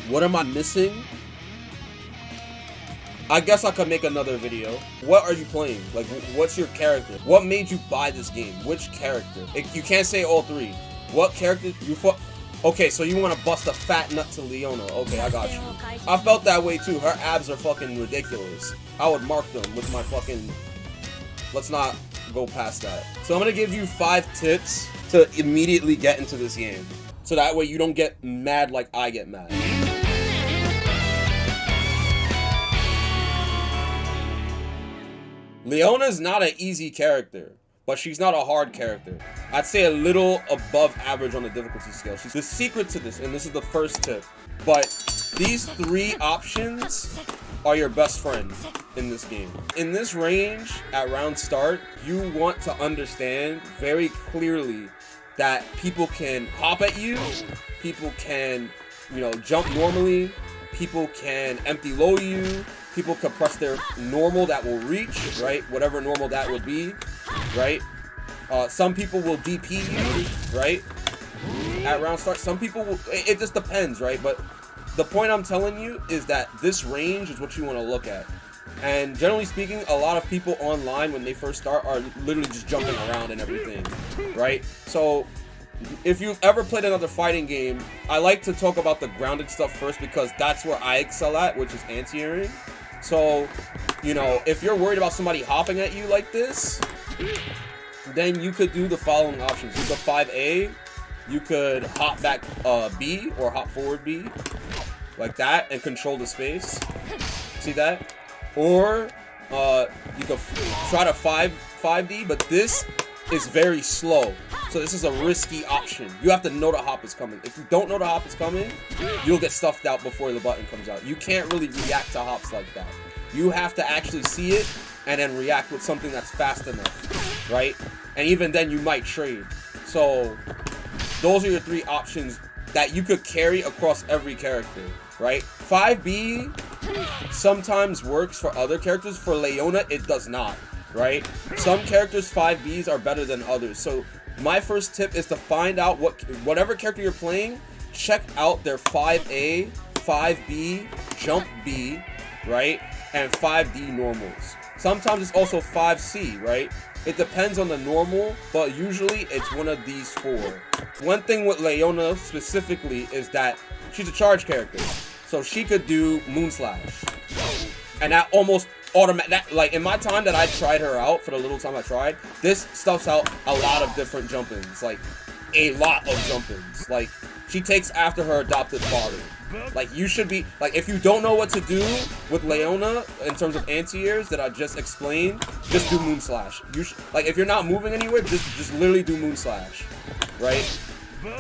What am I missing? I guess I could make another video. What are you playing? Like, what's your character? What made you buy this game? Which character? You can't say all three. What character you Okay, so you want to bust a fat nut to Leona. Okay, I got you. I felt that way too. Her abs are fucking ridiculous. I would mark them with my fucking... Let's not go past that. So I'm going to give you 5 tips to immediately get into this game. So that way you don't get mad like I get mad. Leona's not an easy character, but she's not a hard character. I'd say a little above average on the difficulty scale. She's the secret to this, and this is the first tip. But these 3 options are your best friend in this game. In this range, at round start, you want to understand very clearly that people can hop at you, people can, you know, jump normally, people can empty low you, people can press their normal that will reach, right? Whatever normal that would be, right? Some people will DP you, right? At round start, some people will, it just depends, right? But the point I'm telling you is that this range is what you want to look at. And generally speaking, a lot of people online when they first start are literally just jumping around and everything, right? So if you've ever played another fighting game, I like to talk about the grounded stuff first because that's where I excel at, which is anti-airing. So, you know, if you're worried about somebody hopping at you like this, then you could do the following options. You could 5A, you could hop back B or hop forward B, like that, and control the space. See that? Or you could try to 5D, but this is very slow. So this is a risky option. You have to know the hop is coming. If you don't know the hop is coming, you'll get stuffed out before the button comes out. You can't really react to hops like that. You have to actually see it and then react with something that's fast enough, right? And even then you might trade. So those are your 3 options that you could carry across every character, right? 5B sometimes works for other characters. For Leona, it does not, right? Some characters 5Bs are better than others. So my first tip is to find out whatever character you're playing, check out their 5A, 5B, jump B, right? And 5D normals. Sometimes it's also 5C, right? It depends on the normal, but usually it's one of these 4. One thing with Leona specifically is that she's a charge character. So she could do Moonslash. And that almost automatic, like in my time that I tried her out, for the little time I tried, this stuffs out a lot of different jump-ins, like a lot of jump-ins. Like she takes after her adopted father. Like you should be, like if you don't know what to do with Leona in terms of anti-airs that I just explained, just do Moonslash. Like if you're not moving anywhere, just literally do Moonslash, right?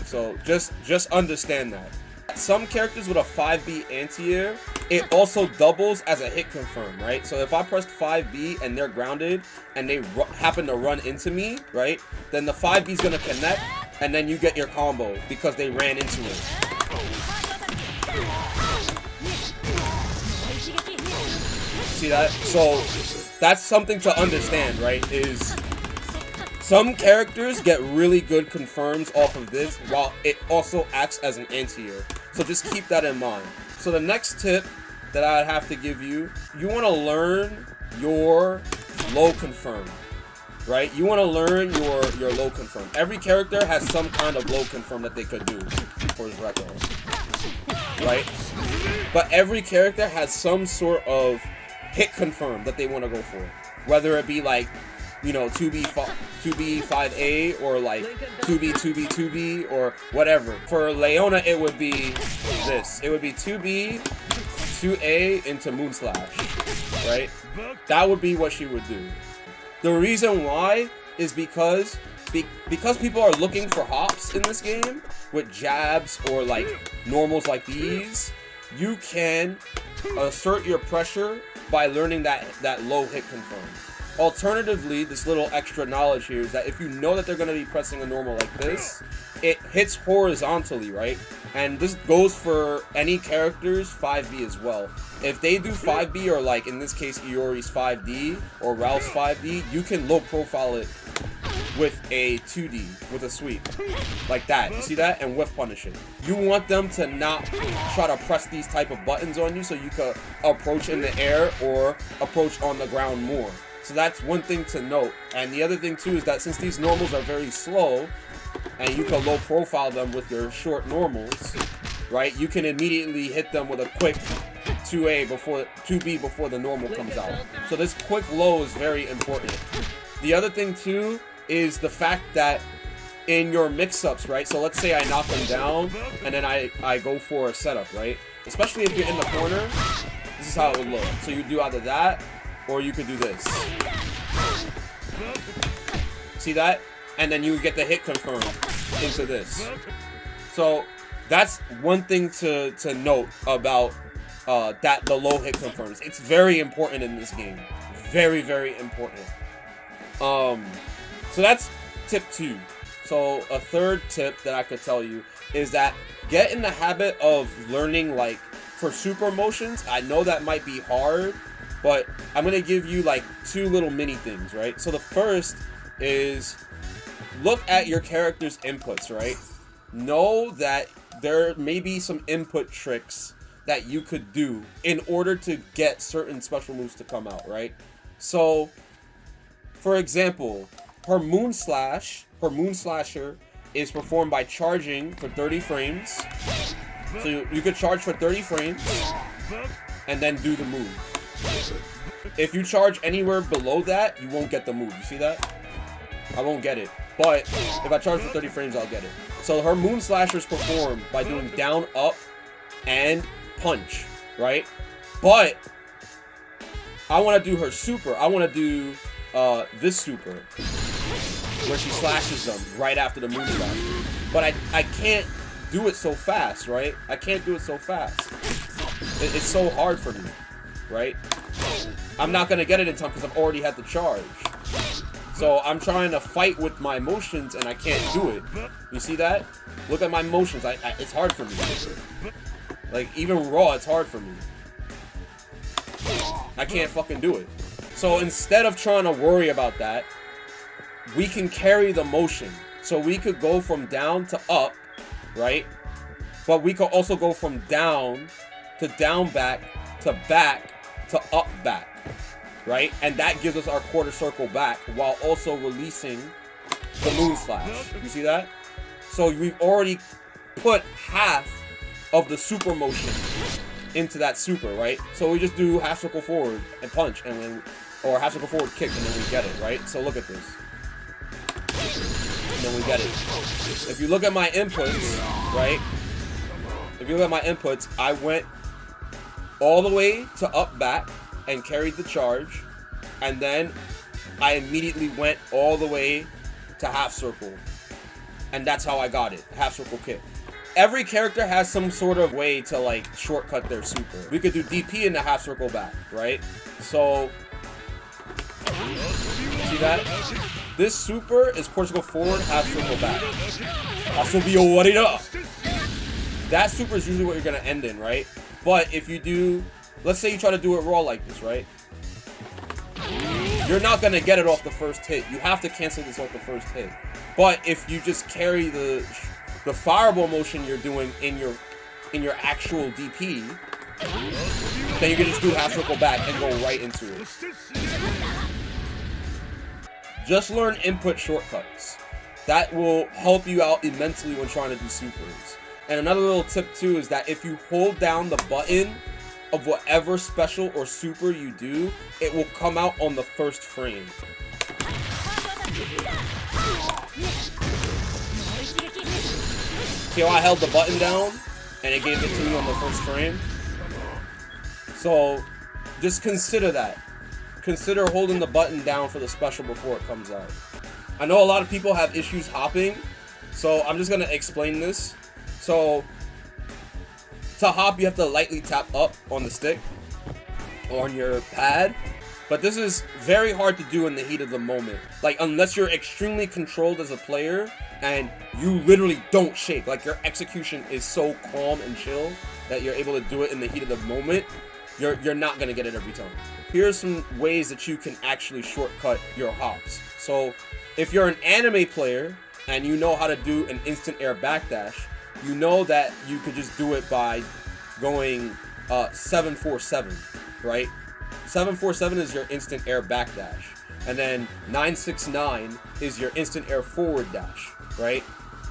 So just understand that. Some characters with a 5B anti-air, it also doubles as a hit confirm, right? So if I pressed 5B and they're grounded and they happen to run into me, right? Then the 5B is going to connect and then you get your combo because they ran into it. See that? So that's something to understand, right? Is some characters get really good confirms off of this while it also acts as an anti-air. So just keep that in mind. So the next tip that I'd have to give you, you want to learn your low confirm, right? You want to learn your low confirm. Every character has some kind of low confirm that they could do for his record, right? But every character has some sort of hit confirm that they want to go for. Whether it be like, you know, 2B 5A or like 2B 2B 2B or whatever. For Leona, it would be this. It would be 2B 2A into Moonslash, right? That would be what she would do. The reason why is because people are looking for hops in this game with jabs or like normals like these. You can assert your pressure by learning that low hit confirm. Alternatively, this little extra knowledge here is that if you know that they're going to be pressing a normal like this, it hits horizontally, right? And this goes for any character's 5B as well. If they do 5B, or like in this case Iori's 5D or Ralph's 5D, you can low profile it with a 2D, with a sweep. Like that. You see that? And whiff punish it. You want them to not try to press these type of buttons on you so you could approach in the air or approach on the ground more. So that's one thing to note. And the other thing too is that since these normals are very slow, and you can low profile them with your short normals, right? You can immediately hit them with a quick 2B before the normal comes out. So this quick low is very important. The other thing too is the fact that in your mix-ups, right? So let's say I knock them down and then I go for a setup, right? Especially if you're in the corner, this is how it would look. So you do either that or you could do this. See that? And then you get the hit confirmed into this. So that's one thing to note about that the low hit confirms. It's very important in this game. Very, very important. So that's tip 2. So a third tip that I could tell you is that get in the habit of learning, like, for super motions. I know that might be hard, but I'm gonna give you like 2 little mini things, right? So the first is look at your character's inputs, right? Know that there may be some input tricks that you could do in order to get certain special moves to come out, right? So, for example, her Moon Slasher is performed by charging for 30 frames. So you could charge for 30 frames and then do the move. If you charge anywhere below that, you won't get the move. You see that? I won't get it. But if I charge for 30 frames, I'll get it. So her Moon Slasher is performed by doing down, up, and punch, right? But I want to do her super. I want to do this super, where she slashes them right after the Moon Slasher. But I can't do it so fast, right? I can't do it so fast. It's so hard for me, right? I'm not going to get it in time because I've already had the charge. So I'm trying to fight with my motions and I can't do it. You see that? Look at my motions. It's hard for me. Like, even raw, it's hard for me. I can't fucking do it. So instead of trying to worry about that, we can carry the motion. So we could go from down to up, right? But we could also go from down to down back to up back. Right? And that gives us our quarter circle back while also releasing the Moon Slash. You see that? So we've already put half of the super motion into that super, right? So we just do half circle forward and punch, and then, or half circle forward kick, and then we get it, right? So look at this. And then we get it. If you look at my inputs, right? If you look at my inputs, I went all the way to up back and carried the charge, and then I immediately went all the way to half circle, and that's how I got it. Half circle kick. Every character has some sort of way to like shortcut their super. We could do DP in the half circle back, right? So see that? This super is quarter circle forward, half circle back. That super is usually what you're gonna end in, right? But if you do, let's say you try to do it raw like this, right? You're not gonna get it off the first hit. You have to cancel this off the first hit. But if you just carry the fireball motion you're doing in your actual DP, then you can just do half circle back and go right into it. Just learn input shortcuts. That will help you out immensely when trying to do supers. And another little tip too is that if you hold down the button of whatever special or super you do, it will come out on the first frame. See how I held the button down and it gave it to me on the first frame? So just consider that. Consider holding the button down for the special before it comes out. I know a lot of people have issues hopping, so I'm just gonna explain this. So to hop, you have to lightly tap up on the stick or on your pad, but this is very hard to do in the heat of the moment. Like, unless you're extremely controlled as a player and you literally don't shake, like your execution is so calm and chill that you're able to do it in the heat of the moment, you're not gonna get it every time. here's some ways that you can actually shortcut your hops. So if you're an anime player and you know how to do an instant air backdash, you know that you could just do it by going 747, right? 747 is your instant air backdash, and then 969 is your instant air forward dash, right?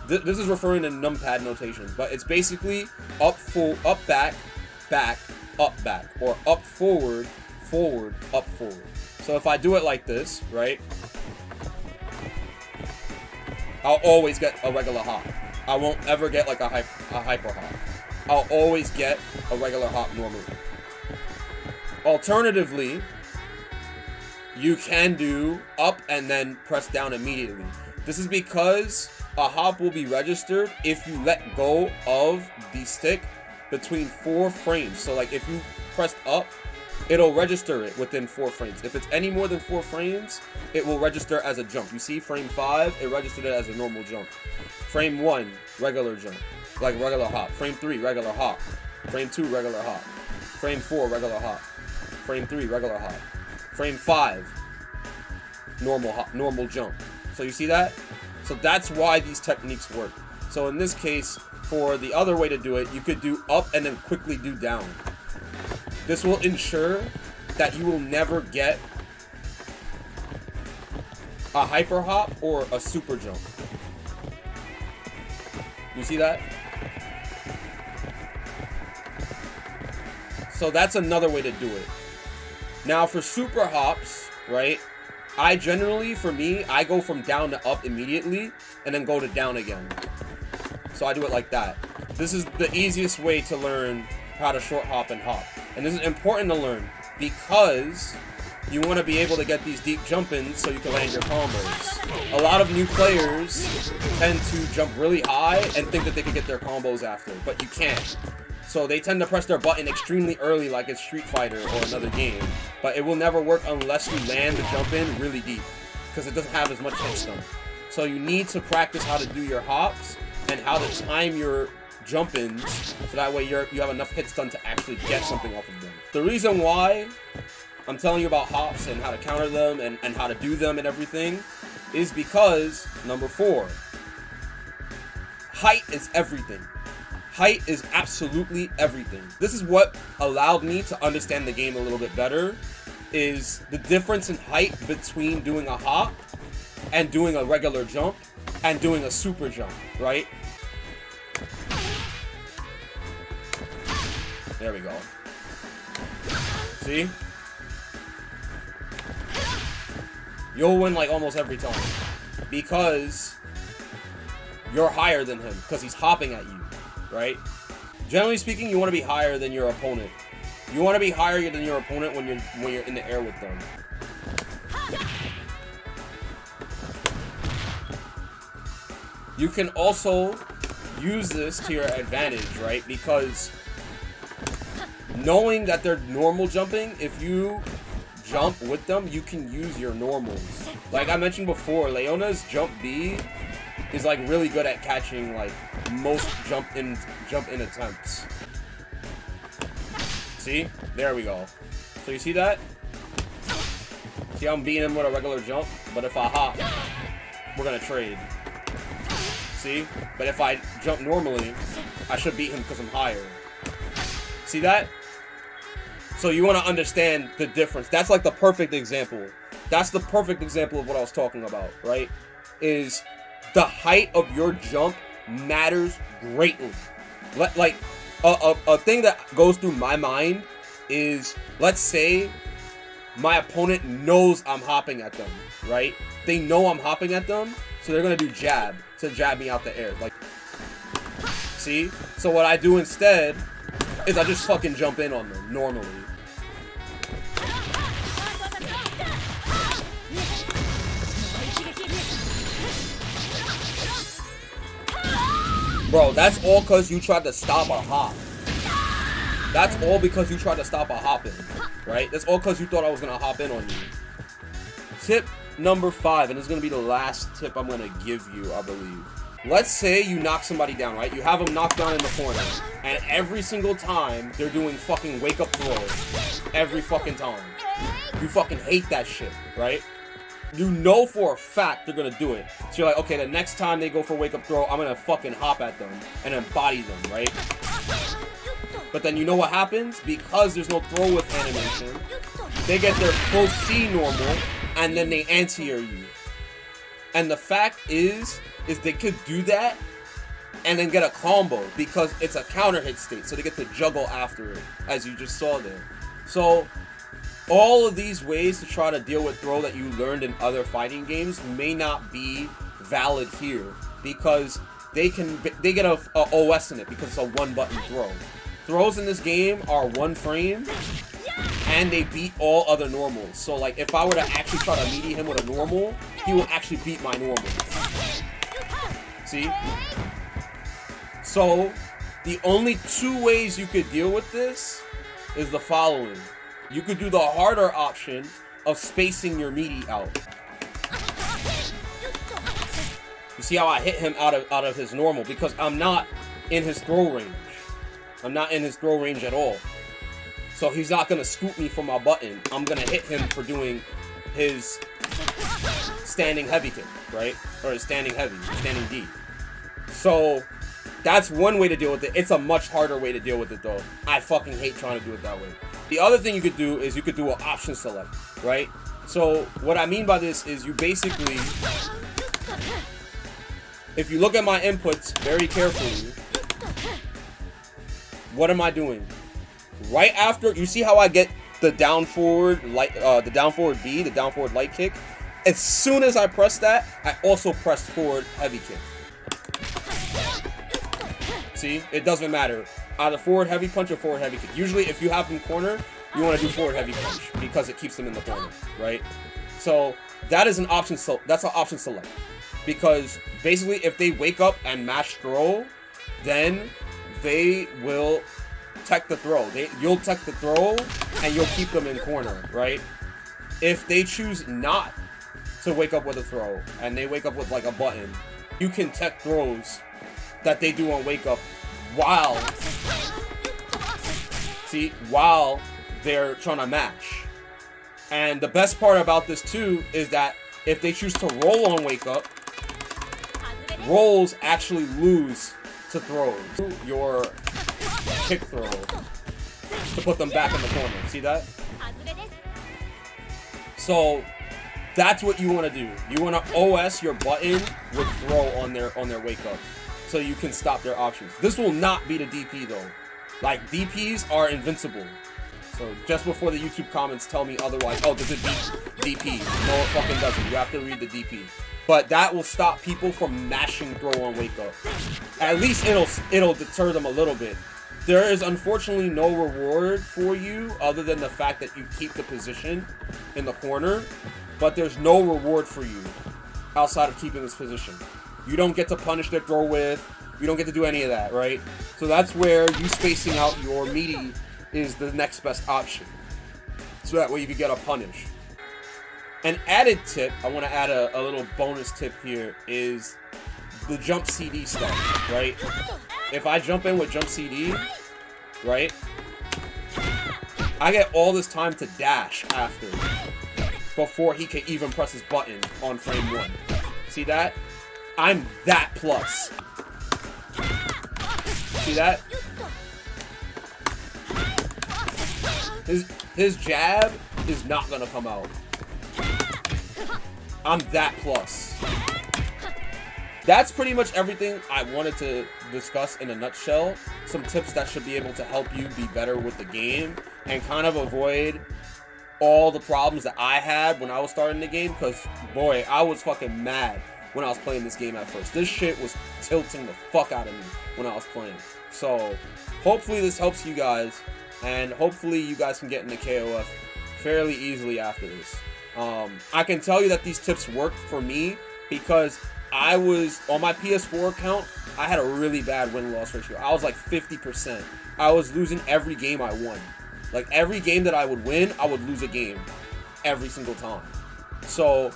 This is referring to numpad notation, but it's basically up, full, up, back, back, up, back, or up, forward, forward, up, forward. So if I do it like this, right, I'll always get a regular hop. I won't ever get like a hyper hop. I'll always get a regular hop normally. Alternatively, you can do up and then press down immediately. This is because a hop will be registered if you let go of the stick between 4 frames. So like if you pressed up, it'll register it within 4 frames. If it's any more than 4 frames, it will register as a jump. You see frame 5, it registered it as a normal jump. Frame 1, regular jump, like regular hop. Frame 3, regular hop. Frame 2, regular hop. Frame 4, regular hop. Frame 3, regular hop. Frame 5, normal hop, normal jump. So you see that? So that's why these techniques work. So in this case, for the other way to do it, you could do up and then quickly do down. This will ensure that you will never get a hyper hop or a super jump. You see that? So that's another way to do it. Now for super hops, right? I generally, for me, I go from down to up immediately and then go to down again. So I do it like that. This is the easiest way to learn how to short hop and hop. And this is important to learn because you want to be able to get these deep jump-ins so you can land your combos. A lot of new players tend to jump really high and think that they can get their combos after, but you can't. So they tend to press their button extremely early like it's Street Fighter or another game. But it will never work unless you land the jump in really deep, because it doesn't have as much hit stun. So you need to practice how to do your hops and how to time your jump ins so that way you have enough hit stun to actually get something off of them. The reason why I'm telling you about hops and how to counter them and how to do them and everything is because, number 4, height is everything. Height is absolutely everything. This is what allowed me to understand the game a little bit better, is the difference in height between doing a hop and doing a regular jump and doing a super jump, right? There we go. See? You'll win like almost every time because you're higher than him because he's hopping at you, right? Generally speaking, you want to be higher than your opponent. You want to be higher than your opponent when you're in the air with them. You can also use this to your advantage, right? Because knowing that they're normal jumping, if you jump with them, you can use your normals. Like I mentioned before, Leona's jump B is like really good at catching like most jump in attempts. See? There we go. So you see that? See how I'm beating him with a regular jump? But if I hop, we're gonna trade. See? But if I jump normally, I should beat him because I'm higher. See that? So you want to understand the difference. That's like the perfect example. That's the perfect example of what I was talking about, right? Is the height of your jump matters greatly. Like a thing that goes through my mind is, let's say my opponent knows I'm hopping at them, right? They know I'm hopping at them, so they're gonna do jab to jab me out the air. Like, see? So what I do instead is I just fucking jump in on them normally. Bro, that's all because you tried to stop a hop. That's all because you tried to stop a hop in, right? That's all because you thought I was going to hop in on you. Tip number 5, and this is going to be the last tip I'm going to give you, I believe. Let's say you knock somebody down, right? You have them knocked down in the corner, and every single time, they're doing fucking wake-up throw. Every fucking time. You fucking hate that shit, right? You know for a fact they're gonna do it. So you're like, okay, the next time they go for wake up throw, I'm gonna fucking hop at them and then body them, right? But then you know what happens? Because there's no throw with animation, they get their full C normal and then they anti-air you. And the fact is they could do that and then get a combo because it's a counter hit state, so they get to juggle after it, as you just saw there. So all of these ways to try to deal with throw that you learned in other fighting games may not be valid here because they get a OS in it because it's a one button throw. Throws in this game are one frame and they beat all other normals. So like if I were to actually try to melee him with a normal, he will actually beat my normal. See? So the only two ways you could deal with this is the following. You could do the harder option of spacing your meaty out. You see how I hit him out of his normal because I'm not in his throw range. I'm not in his throw range at all. So he's not gonna scoop me from my button. I'm gonna hit him for doing his standing heavy kick, right? Or his standing heavy, standing D. So that's one way to deal with it. It's a much harder way to deal with it though. I fucking hate trying to do it that way. The other thing you could do is you could do an option select, right? So what I mean by this is you basically, if you look at my inputs very carefully, what am I doing? Right after, you see how I get the down forward light, the down forward B, the down forward light kick? As soon as I press that, I also press forward heavy kick. See, it doesn't matter. Either forward heavy punch or forward heavy kick. Usually, if you have them corner, you want to do forward heavy punch because it keeps them in the corner, right? So that is an option. So that's an option select because basically, if they wake up and mash throw, then they will tech the throw. You'll tech the throw and you'll keep them in corner, right? If they choose not to wake up with a throw and they wake up with like a button, you can tech throws that they do on wake up while they're trying to match. And the best part about this too is that if they choose to roll on wake up, rolls actually lose to throws. Your kick throw to put them back in the corner. See that? So that's what you want to do. You want to OS your button with throw on their wake up, so you can stop their options. This will not be the DP though. Like DPs are invincible. So just before the YouTube comments tell me otherwise, oh, does it beat DP? No, it fucking doesn't. You have to read the DP. But that will stop people from mashing throw on wake up. At least it'll deter them a little bit. There is unfortunately no reward for you other than the fact that you keep the position in the corner, but there's no reward for you outside of keeping this position. You don't get to punish their throw with, you don't get to do any of that, right? So that's where you spacing out your meaty is the next best option. So that way you can get a punish. An added tip, I want to add a little bonus tip here, is the jump CD stuff, right? If I jump in with jump CD, right, I get all this time to dash after before he can even press his button on frame 1. See that? I'm that plus. See that? His jab is not gonna come out. I'm that plus. That's pretty much everything I wanted to discuss in a nutshell. Some tips that should be able to help you be better with the game and kind of avoid all the problems that I had when I was starting the game, because boy, I was fucking mad when I was playing this game at first. This shit was tilting the fuck out of me when I was playing. So hopefully this helps you guys, and hopefully you guys can get into KOF fairly easily after this. I can tell you that these tips worked for me because I was, on my PS4 account, I had a really bad win-loss ratio. I was like 50%. I was losing every game I won. Like every game that I would win, I would lose a game every single time. So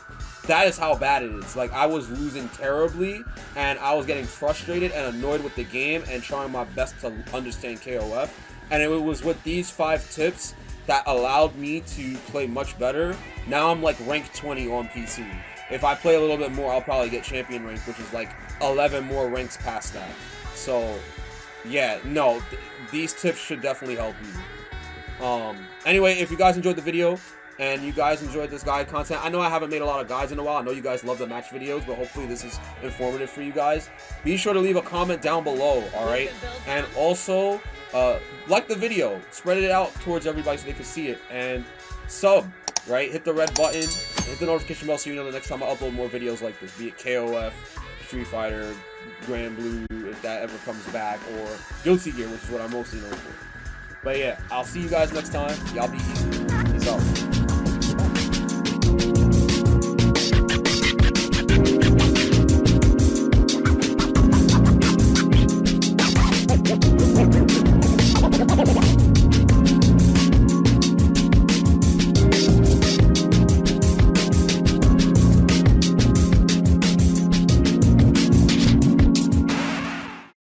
that is how bad it is. Like I was losing terribly and I was getting frustrated and annoyed with the game and trying my best to understand KOF. And it was with these 5 tips that allowed me to play much better. Now I'm like rank 20 on PC. If I play a little bit more, I'll probably get champion rank, which is like 11 more ranks past that. So yeah, no, these tips should definitely help you. Anyway, if you guys enjoyed the video and you guys enjoyed this guide content, I know I haven't made a lot of guides in a while. I know you guys love the match videos, but hopefully this is informative for you guys. Be sure to leave a comment down below, alright? And also, like the video, spread it out towards everybody so they can see it, and sub, right? Hit the red button, hit the notification bell so you know the next time I upload more videos like this, be it KOF, Street Fighter, Grand Blue, if that ever comes back, or Guilty Gear, which is what I'm mostly known for. But yeah, I'll see you guys next time. Y'all be easy. Peace out.